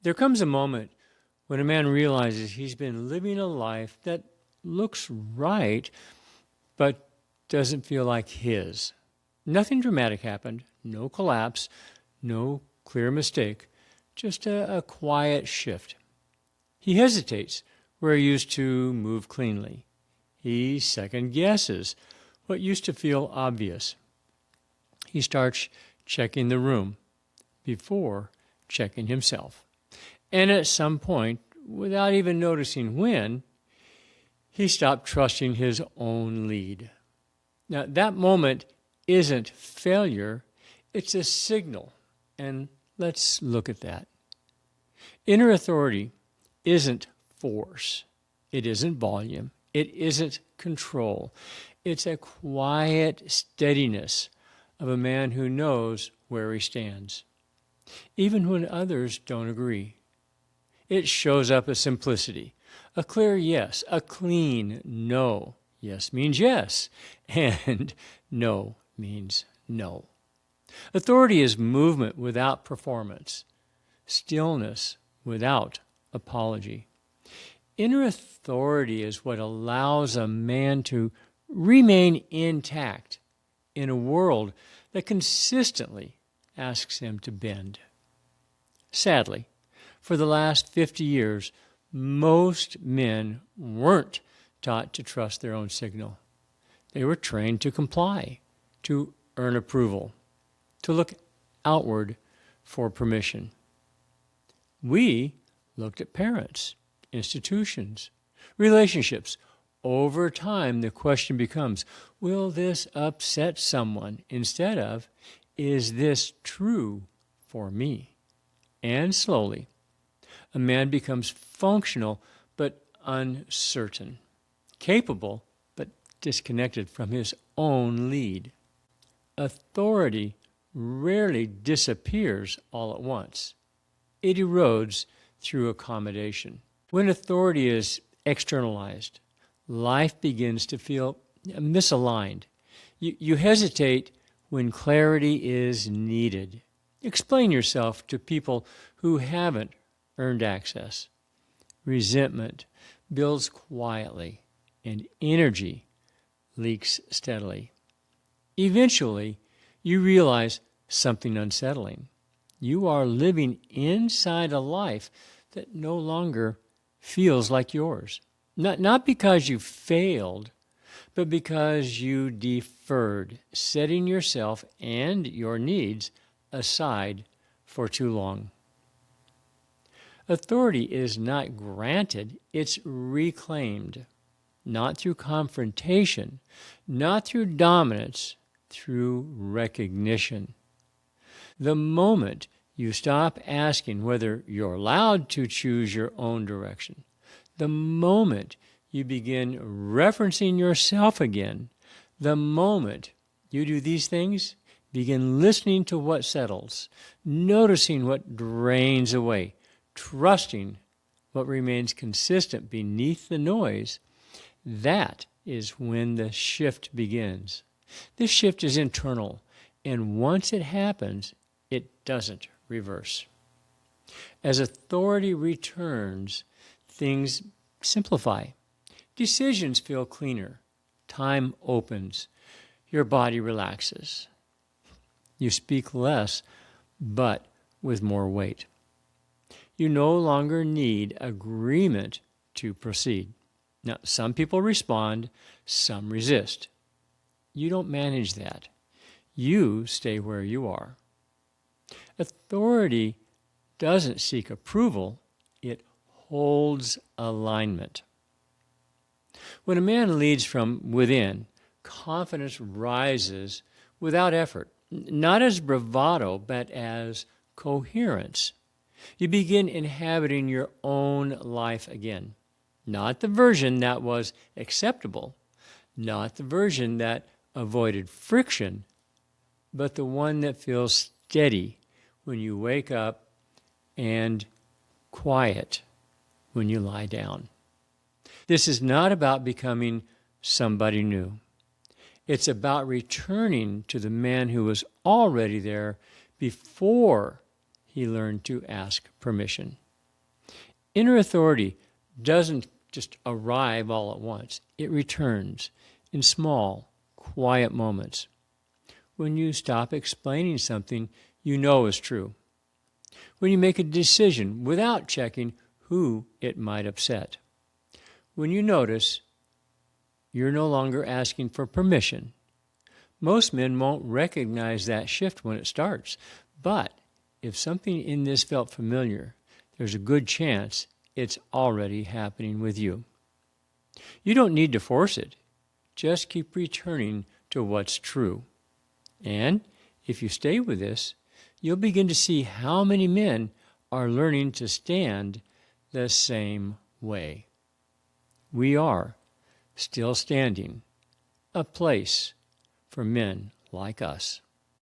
There comes a moment when a man realizes he's been living a life that looks right, but doesn't feel like his. Nothing dramatic happened, no collapse, no clear mistake, just a quiet shift. He hesitates where he used to move cleanly. He second guesses what used to feel obvious. He starts checking the room before checking himself. And at some point, without even noticing when, he stopped trusting his own lead. Now, that moment isn't failure, it's a signal. And let's look at that. Inner authority isn't force. It isn't volume. It isn't control. It's a quiet steadiness of a man who knows where he stands, even when others don't agree. It shows up as simplicity, a clear yes, a clean no. Yes means yes, and no means no. Authority is movement without performance, stillness without apology. Inner authority is what allows a man to remain intact in a world that consistently asks him to bend. Sadly, for the last 50 years, most men weren't taught to trust their own signal. They were trained to comply, to earn approval, to look outward for permission. We looked at parents, institutions, relationships. Over time, the question becomes, will this upset someone? Instead of, is this true for me? And slowly, a man becomes functional but uncertain, capable but disconnected from his own lead. Authority rarely disappears all at once. It erodes through accommodation. When authority is externalized, life begins to feel misaligned. You hesitate when clarity is needed. Explain yourself to people who haven't earned access. Resentment builds quietly, and energy leaks steadily. Eventually, you realize something unsettling. You are living inside a life that no longer feels like yours. Not because you failed, but because you deferred, setting yourself and your needs aside for too long. Authority is not granted, it's reclaimed, not through confrontation, not through dominance, through recognition. The moment you stop asking whether you're allowed to choose your own direction, the moment you begin referencing yourself again, the moment you do these things, begin listening to what settles, noticing what drains away, trusting what remains consistent beneath the noise, that is when the shift begins. This shift is internal, and once it happens, it doesn't reverse. As authority returns, things simplify. Decisions feel cleaner. Time opens. Your body relaxes. You speak less, but with more weight. You no longer need agreement to proceed. Now, some people respond, some resist. You don't manage that. You stay where you are. Authority doesn't seek approval, it holds alignment. When a man leads from within, confidence rises without effort, not as bravado, but as coherence. You begin inhabiting your own life again, not the version that was acceptable, not the version that avoided friction, but the one that feels steady when you wake up and quiet when you lie down. This is not about becoming somebody new. It's about returning to the man who was already there before he learned to ask permission. Inner authority doesn't just arrive all at once. It returns in small, quiet moments. When you stop explaining something you know is true. When you make a decision without checking who it might upset. When you notice you're no longer asking for permission. Most men won't recognize that shift when it starts. But if something in this felt familiar, there's a good chance it's already happening with you. You don't need to force it. Just keep returning to what's true. And if you stay with this, you'll begin to see how many men are learning to stand the same way. We are still standing, a place for men like us.